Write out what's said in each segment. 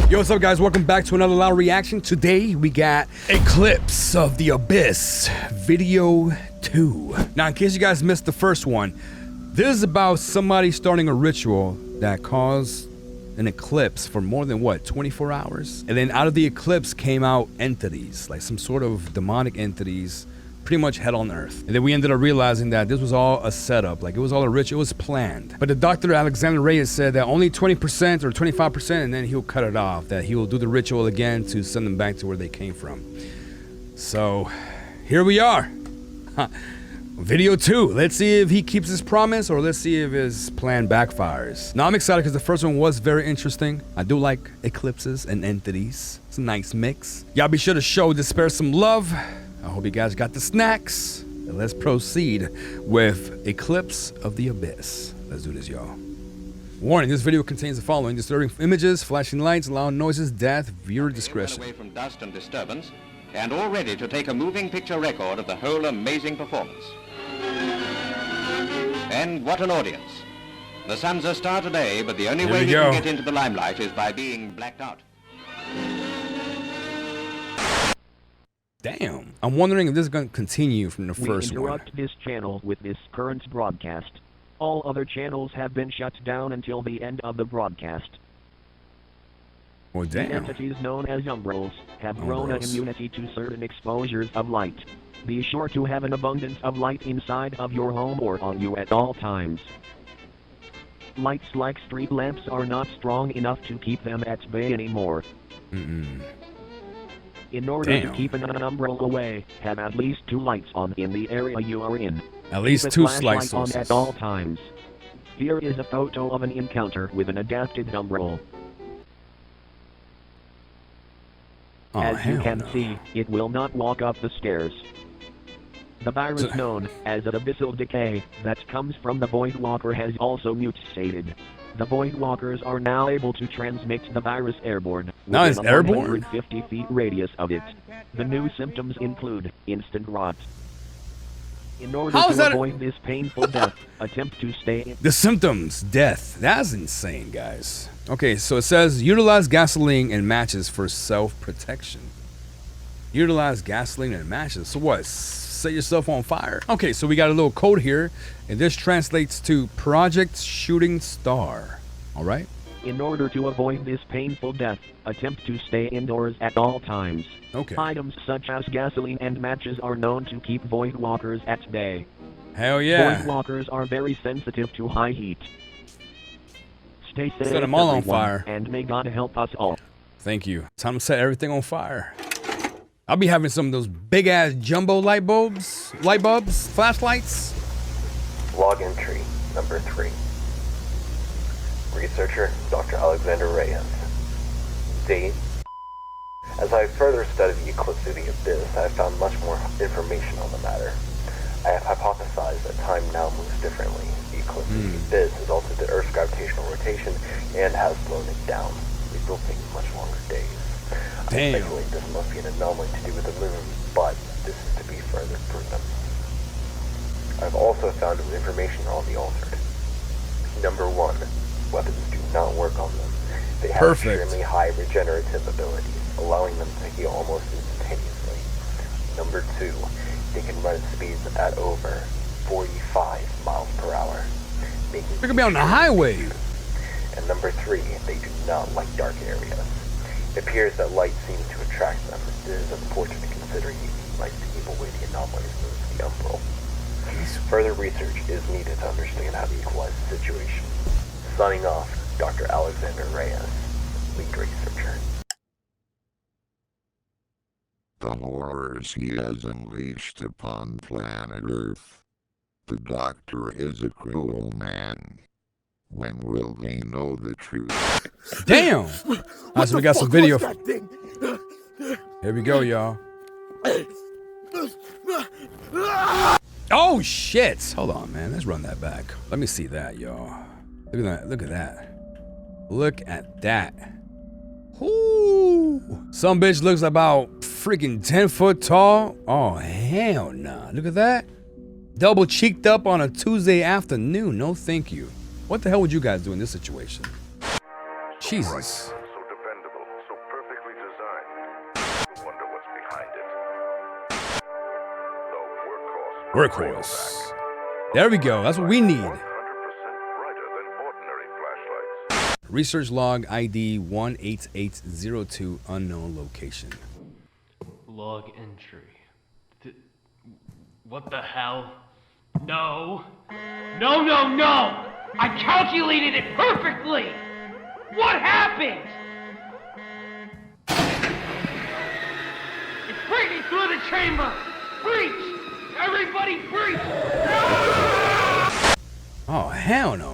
Yo, what's up, guys? Welcome back to another loud reaction. Today we got Eclipse of the Abyss video 2. Now, in case you guys missed the first one, this is about somebody starting a ritual that caused an eclipse for more than 24 hours, and then out of the eclipse came out entities, like some sort of demonic entities, pretty much hell on earth. And then we ended up realizing that this was all a setup, like it was all a ritual, it was planned. But the Dr. Alexander Reyes said that only 20% or 25%, and then he'll cut it off, that he will do the ritual again to send them back to where they came from. So here we are. Video 2. Let's see if he keeps his promise, or let's see if his plan backfires. Now I'm excited because the first one was very interesting. I do like eclipses and entities. It's a nice mix. Y'all be sure to show Despair some love. I hope you guys got the snacks. And let's proceed with Eclipse of the Abyss. Let's do this, y'all. Warning, this video contains the following: disturbing images, flashing lights, loud noises, death, viewer discretion. Away from dust and disturbance, and all ready to take a moving picture record of the whole amazing performance. And what an audience. The sun's a star today, but the only way he can get into the limelight is by being blacked out. Damn. I'm wondering if this is going to continue from the first one. We interrupt this channel with this current broadcast. All other channels have been shut down until the end of the broadcast. Oh, damn. The entities known as umbrals have grown an immunity to certain exposures of light. Be sure to have an abundance of light inside of your home or on you at all times. Lights like street lamps are not strong enough to keep them at bay anymore. In order to keep an umbral away, have at least 2 lights on in the area you are in. At least 2 light sources on at all times. Here is a photo of an encounter with an adapted umbral. As you can see, it will not walk up the stairs. The virus known as an abyssal decay that comes from the Voidwalker has also mutated. The Voidwalkers are now able to transmit the virus airborne. Now it's airborne? 150 feet radius of it. The new symptoms include instant rot. In order to avoid this painful death, attempt to stay in. The symptoms, death. That's insane, guys. Okay, so it says utilize gasoline and matches for self-protection. Utilize gasoline and matches. So what? Set yourself on fire? Okay, so we got a little code here, and this translates to Project Shooting Star. All right? In order to avoid this painful death, attempt to stay indoors at all times. Okay. Items such as gasoline and matches are known to keep Voidwalkers at bay. Hell yeah. Voidwalkers are very sensitive to high heat. Stay safe, set them all on fire. And may God help us all. Thank you. Time to set everything on fire. I'll be having some of those big ass jumbo light bulbs, flashlights. Log entry number 3. Researcher Dr. Alexander Reyes. Date. As I further studied the Eclipse of the Abyss, I have found much more information on the matter. I have hypothesized that time now moves differently. The Eclipse of the Abyss has altered the Earth's gravitational rotation and has slowed it down, resulting in much longer days. I speculate this must be an anomaly to do with the moon, but this is to be further proven. I've also found information on the altered. Number 1, weapons do not work on them. They have extremely high regenerative abilities, allowing them to heal almost instantaneously. Number 2, they can run at speeds at over 45 miles per hour. They could be on the highway. And number 3, they do not like dark areas. It appears that light seems to attract them. It is unfortunate considering he likes to keep away the anomalies of the umbral. Further research is needed to understand how to equalize the situation. Signing off, Dr. Alexander Reyes, lead researcher. The horrors he has unleashed upon planet Earth. The Doctor is a cruel man. When will they know the truth? Damn! Alright, so we got some video. Here we go, y'all. Oh, shit! Hold on, man. Let's run that back. Let me see that, y'all. Look at that. Look at that. Look at that. Ooh. Some bitch looks about freaking 10 foot tall. Oh, hell nah. Look at that. Double cheeked up on a Tuesday afternoon. No, thank you. What the hell would you guys do in this situation? Jesus. So dependable, Workhorse. There we go. That's what we need. Research log ID 18802, unknown location. Log entry. What the hell? No. No, no, no! I calculated it perfectly! What happened? It's breaking through the chamber! Breach! Everybody breach! Oh, hell no.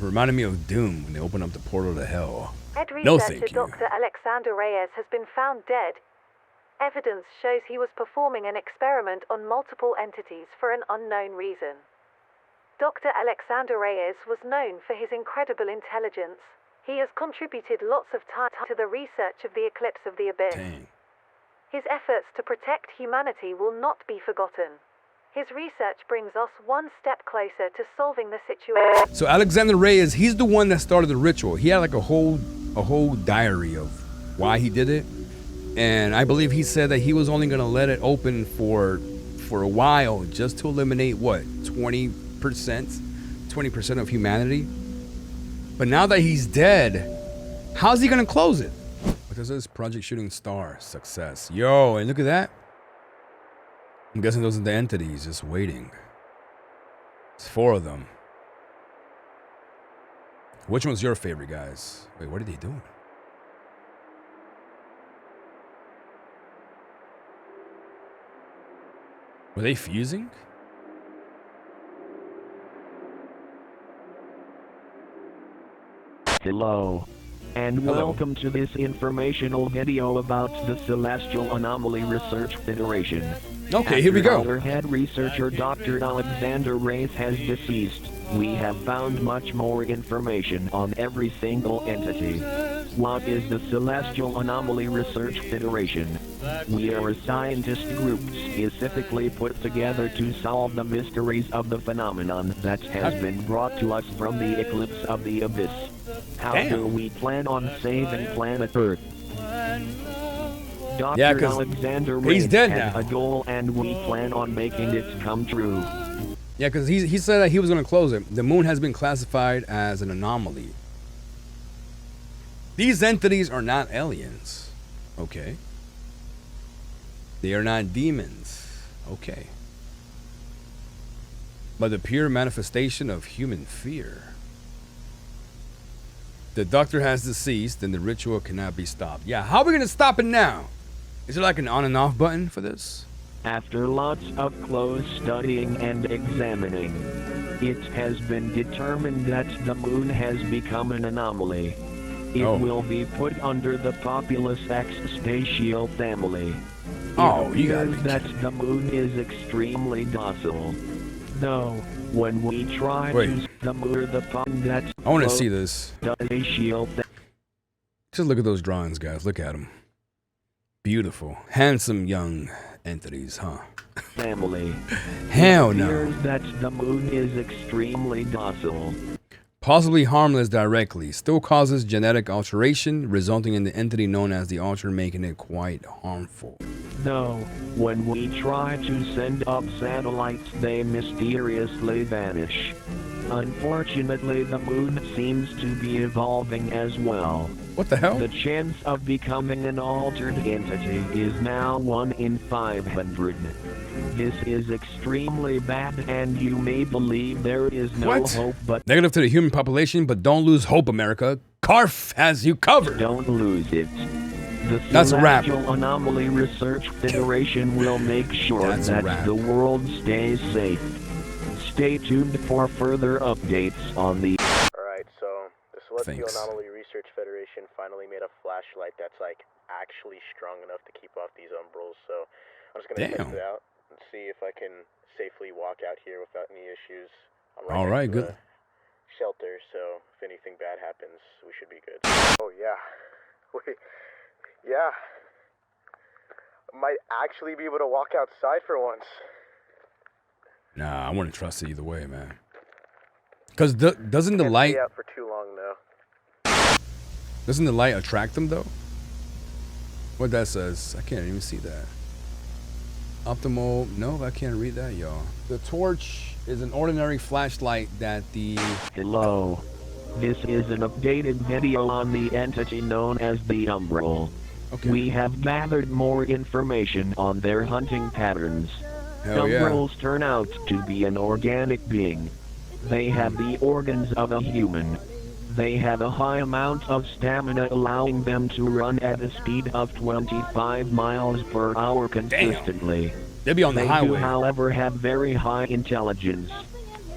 Reminded me of Doom when they open up the portal to hell. Head No, researcher thank you. Dr. Alexander Reyes has been found dead. Evidence shows he was performing an experiment on multiple entities for an unknown reason. Dr. Alexander Reyes was known for his incredible intelligence. He has contributed lots of time to the research of the Eclipse of the Abyss. Dang. His efforts to protect humanity will not be forgotten. His research brings us one step closer to solving the situation. So Alexander Reyes, he's the one that started the ritual. He had like a whole diary of why he did it. And I believe he said that he was only going to let it open for a while just to eliminate what, 20% of humanity. But now that he's dead, how's he going to close it? What is this? Project Shooting Star success. Yo, and look at that. I'm guessing those are the entities just waiting. It's 4 of them. Which one's your favorite, guys? Wait, what are they doing? Were they fusing? Hello. And welcome to this informational video about the Celestial Anomaly Research Federation. Okay, here we go. Our head researcher Dr. Alexander Reyes has deceased. We have found much more information on every single entity. What is the Celestial Anomaly Research Federation? We are a scientist group specifically put together to solve the mysteries of the phenomenon that has been brought to us from the Eclipse of the Abyss. How do we plan on saving planet Earth? Dr. Yeah, 'cause Alexander he's Reyes dead has now. a goal and we plan on making it come true. Yeah, because he said that he was going to close it. The moon has been classified as an anomaly. These entities are not aliens. Okay. They are not demons. Okay. But the pure manifestation of human fear. The doctor has deceased and the ritual cannot be stopped. Yeah, how are we going to stop it now? Is there like an on and off button for this? After lots of close studying and examining, it has been determined that the moon has become an anomaly. It will be put under the Populous Ex Spatio family. Oh, It you got appears that the moon is extremely docile. Though, when we try to the moon, the pond that I want to see this. Spatio Just look at those drawings, guys. Look at them. Beautiful. Handsome young entities, huh? family. Hell It no. appears that the moon is extremely docile. Possibly harmless directly, still causes genetic alteration, resulting in the entity known as the alter, making it quite harmful. Though, when we try to send up satellites, they mysteriously vanish. Unfortunately, the moon seems to be evolving as well. What the hell? The chance of becoming an altered entity is now 1 in 500. This is extremely bad, and you may believe there is no hope, but Negative to the human population, but don't lose hope, America. CARF has you covered. don't lose it. The That's a wrap. Celestial Anomaly Research Federation will make sure That's a that wrap. the world stays safe. Stay tuned for further updates on the... Alright, so the Celestial Thanks. Anomaly Research Federation finally made a flashlight that's like actually strong enough to keep off these umbrals, so I'm just gonna test it out and see if I can safely walk out here without any issues. I'm All right, next to good. the shelter, so if anything bad happens, we should be good. Oh yeah. Wait. Yeah. Might actually be able to walk outside for once. Nah, I wouldn't trust it either way, man. Because doesn't the Can't light... stay out for too long though. Doesn't the light attract them, though? What that says? I can't even see that. Optimal. No, I can't read that, y'all. The torch is an ordinary flashlight that the... Hello. This is an updated video on the entity known as the Umbrel. Okay. We have gathered more information on their hunting patterns. Hell yeah. Umbrels turn out to be an organic being. They have the organs of a human. They have a high amount of stamina, allowing them to run at a speed of 25 miles per hour consistently. Damn. They'll be on the highway. They do, however, have very high intelligence.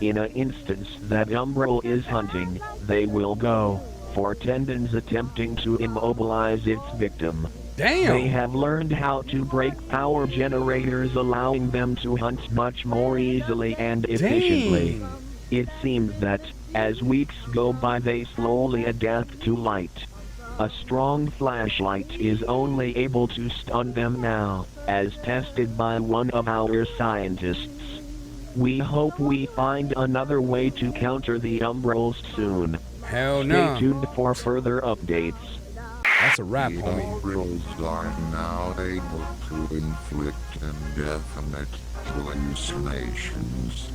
In an instance that Umbrel is hunting, they will go for tendons, attempting to immobilize its victim. Damn. They have learned how to break power generators, allowing them to hunt much more easily and efficiently. Dang. It seems that, as weeks go by, they slowly adapt to light. A strong flashlight is only able to stun them now, as tested by one of our scientists. We hope we find another way to counter the Umbrels soon. Hell no. Stay tuned for further updates. That's a wrap, The homie. Umbrels are now able to inflict indefinite hallucinations.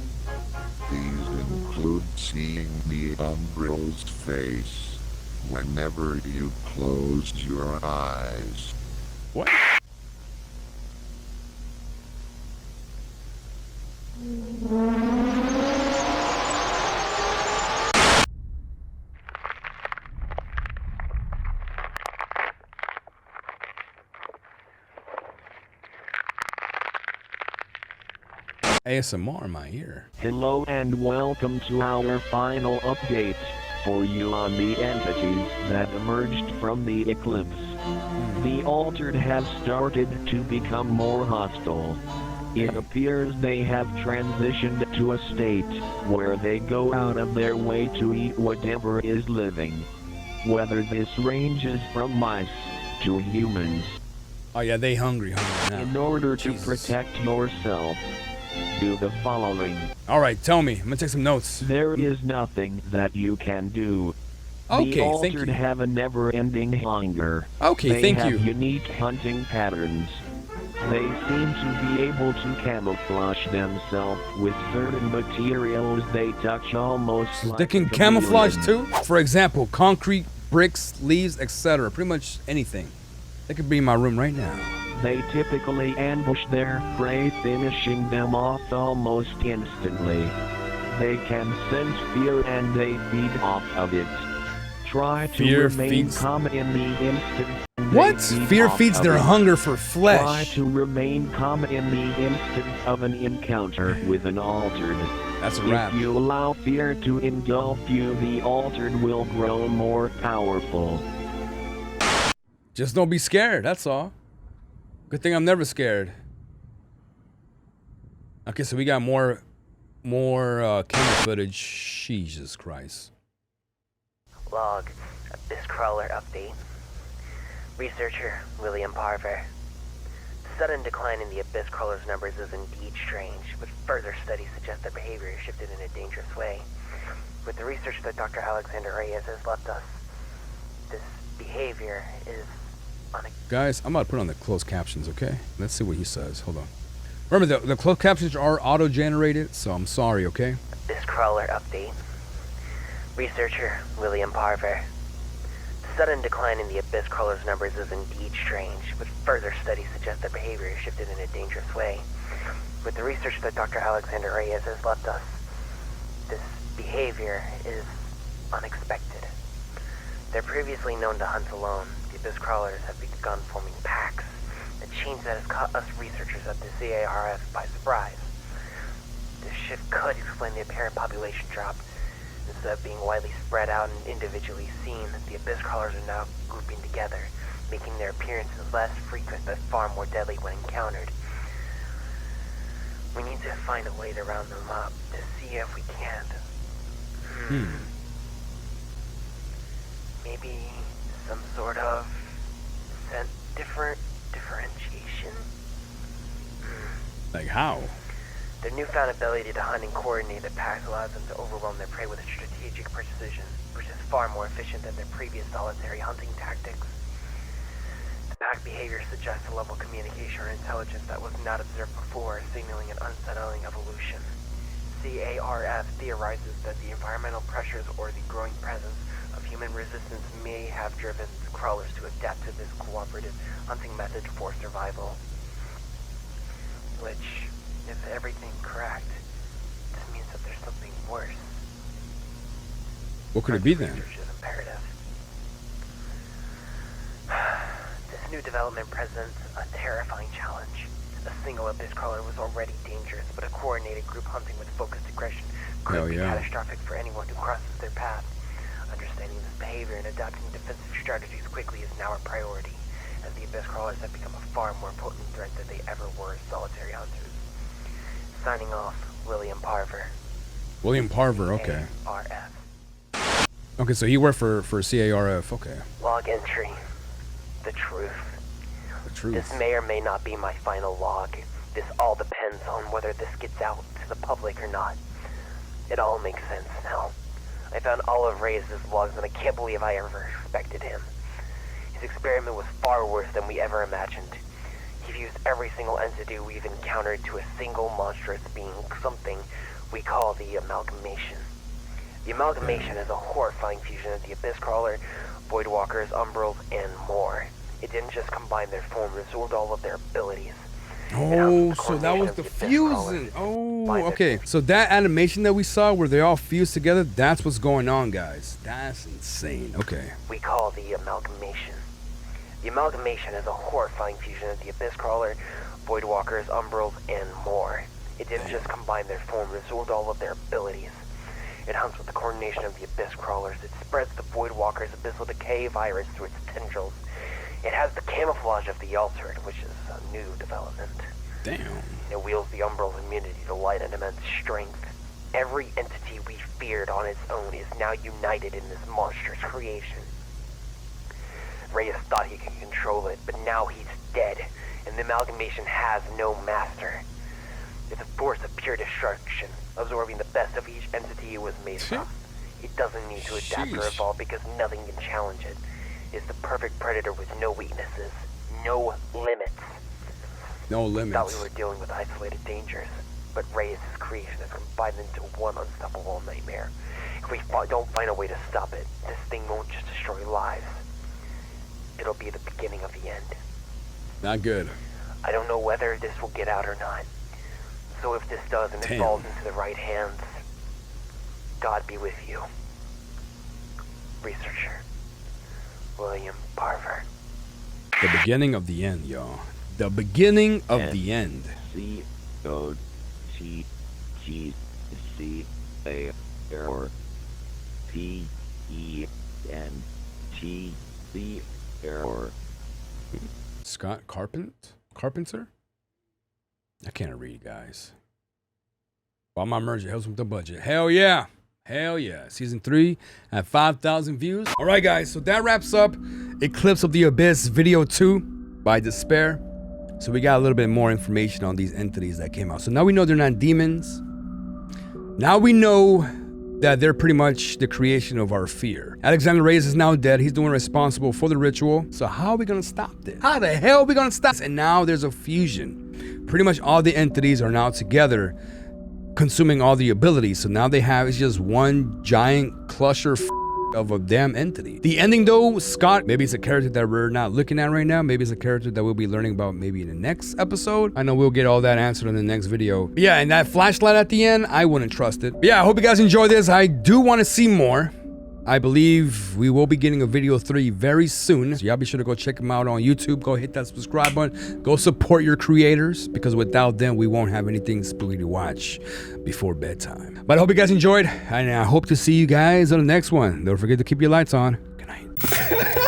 These include seeing the Umbrel's face whenever you close your eyes. What? ASMR in my ear. Hello and welcome to our final update for you on the entities that emerged from the eclipse. The altered have started to become more hostile. It appears they have transitioned to a state where they go out of their way to eat whatever is living. Whether this ranges from mice to humans. Oh yeah, they hungry now. In order to Jesus. protect yourself, do the following. Alright, tell me. I'm gonna take some notes. There is nothing that you can do. Okay, the thank altered you. have a never-ending hunger. Okay, they thank have you. unique hunting patterns. They seem to be able to camouflage themselves with certain materials they touch, almost like They can a camouflage chameleon. too? For example, concrete, bricks, leaves, etc. Pretty much anything. They could be in my room right now. They typically ambush their prey, finishing them off almost instantly. They can sense fear and they feed off of it. Try to Fear remain feeds- calm in the instant. they What? feed Fear off feeds of their it. hunger for Try flesh. to remain calm in the instant of an encounter with an altered. That's a wrap. If you allow fear to engulf you, the altered will grow more powerful. Just don't be scared, that's all. Good thing I'm never scared. Okay, so we got more camera footage. Jesus Christ. Log, Abyss Crawler update. Researcher, William Parver. Sudden decline in the Abyss Crawler's numbers is indeed strange, but further studies suggest their behavior has shifted in a dangerous way. With the research that Dr. Alexander Reyes has left us, this behavior is Guys, I'm about to put on the closed captions, okay? Let's see what he says. Hold on. Remember, the closed captions are auto-generated, so I'm sorry, okay? Abyss Crawler update. Researcher, William Parver. Sudden decline in the Abyss Crawler's numbers is indeed strange, but further studies suggest their behavior has shifted in a dangerous way. With the research that Dr. Alexander Reyes has left us, this behavior is unexpected. They're previously known to hunt alone. The Abyss Crawlers have begun forming packs, a change that has caught us researchers at the CARF by surprise. This shift could explain the apparent population drop. Instead of being widely spread out and individually seen, the Abyss Crawlers are now grouping together, making their appearances less frequent but far more deadly when encountered. We need to find a way to round them up to see if we can. Maybe some sort of differentiation? Like how? Their newfound ability to hunt and coordinate their packs allows them to overwhelm their prey with strategic precision, which is far more efficient than their previous solitary hunting tactics. The exact behavior suggests a level of communication or intelligence that was not observed before, signaling an unsettling evolution. CARF theorizes that the environmental pressures or the growing presence of human resistance may have driven the crawlers to adapt to this cooperative hunting method for survival. Which, if everything correct, this means that there's something worse. What could it be then? Research is imperative. This new development presents a terrifying challenge. A single abyss crawler was already dangerous, but a coordinated group hunting with focused aggression could be catastrophic for anyone who crosses their path. Understanding this behavior and adapting defensive strategies quickly is now a priority, as the abyss crawlers have become a far more potent threat than they ever were as solitary hunters. Signing off, William Parver. William Parver, okay. CARF. Okay, so he worked for CARF, okay. Log entry. The truth. The truth. This may or may not be my final log. This all depends on whether this gets out to the public or not. It all makes sense now. I found all of Reyes' logs and I can't believe I ever expected him. His experiment was far worse than we ever imagined. He fused every single entity we've encountered to a single monstrous being, something we call the Amalgamation. The Amalgamation is a horrifying fusion of the Abyss Crawler, Voidwalkers, Umbrals, and more. It didn't just combine their form, it absorbed all of their abilities. Oh, so that was the fusing. Oh, okay. So that animation that we saw where they all fused together, that's what's going on, guys. That's insane. Okay. We call the Amalgamation. The Amalgamation is a horrifying fusion of the Abyss Crawler, Voidwalkers, Umbrals, and more. It didn't just combine their form, it absorbed all of their abilities. It hunts with the coordination of the Abyss Crawlers. It spreads the Voidwalkers' Abyssal Decay virus through its tendrils. It has the camouflage of the Altered, which is a new development. Damn. It wields the Umbral's immunity to light and immense strength. Every entity we feared on its own is now united in this monstrous creation. Reyes thought he could control it, but now he's dead, and the Amalgamation has no master. It's a force of pure destruction, absorbing the best of each entity it was made from. It doesn't need to adapt or evolve because nothing can challenge it. It's the perfect predator with no weaknesses, no limits. No limits. We thought we were dealing with isolated dangers, but Reyes' creation has combined into one unstoppable nightmare. If we don't find a way to stop it, this thing won't just destroy lives. It'll be the beginning of the end. Not good. I don't know whether this will get out or not. So if this does and it falls into the right hands, God be with you. Researcher, William Parver. The beginning of the end, y'all. The beginning of the end. error. Scott Carpenter? I can't read, guys. While my merger helps with the budget. Hell yeah. Hell yeah. Season 3 at 5,000 views. All right, guys. So that wraps up Eclipse of the Abyss Video 2 by Despair. So we got a little bit more information on these entities that came out. So now we know they're not demons. Now we know that they're pretty much the creation of our fear. Alexander Reyes is now dead. He's the one responsible for the ritual. So how are we going to stop this? How the hell are we going to stop this? And now there's a fusion. Pretty much all the entities are now together, consuming all the abilities. So now they have, it's just one giant cluster of a damn entity. The ending though, Scott, maybe it's a character that we're not looking at right now. Maybe it's a character that we'll be learning about maybe in the next episode. I know we'll get all that answered in the next video. But yeah, and that flashlight at the end, I wouldn't trust it. But yeah, I hope you guys enjoyed this. I do want to see more. I believe we will be getting a video 3 very soon. So y'all be sure to go check them out on YouTube. Go hit that subscribe button. Go support your creators, because without them, we won't have anything spooky to watch before bedtime. But I hope you guys enjoyed, and I hope to see you guys on the next one. Don't forget to keep your lights on. Good night.